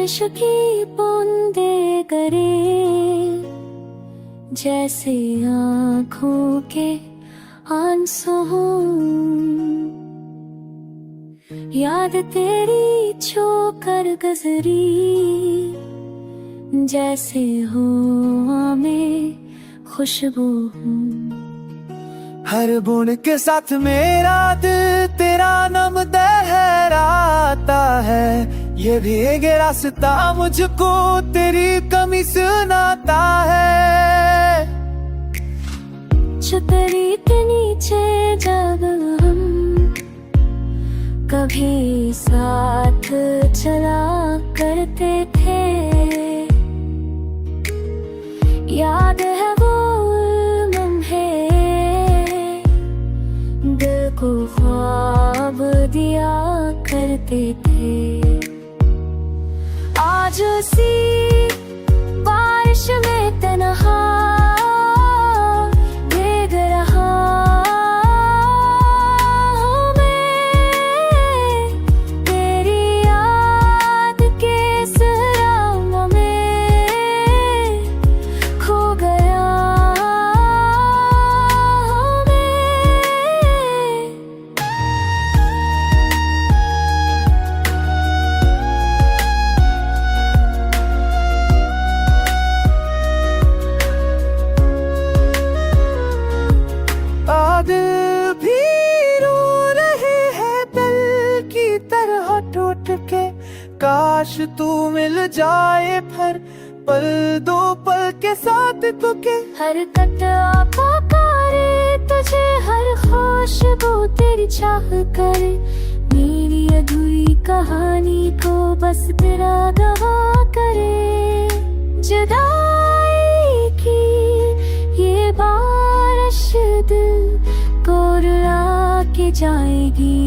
बारिश की बूंदे करे, जैसे आँखों के आंसू हों। याद तेरी छू कर गुजरी, जैसे हुआ में खुशबू हूँ। हर बूंद के साथ मेरा दिल तेरा नाम दोहराता है। ये भीगे रास्ता मुझको तेरी कमी सुनाता है। छतरी के नीचे जब हम कभी साथ चला करते थे, याद है वो लम्हे, दिल को ख्वाब दिया करते थे। आज उसी बारिश में तन्हा भीग रहा हूँ मैं, तेरी याद के सराहों में खो गया हूँ मैं। दिल भी रो रहे हैं दिल की तरह टूट के। काश तू मिल जाए फिर पल दो पल के साथ तुके। हर कतरा पुकारे तुझे, हर खुशबू तेरी चाह करे। मेरी अधूरी कहानी को बस तेरा गवाह करे। जुदाई की ये बारिश दिल को रुला के जाएगी।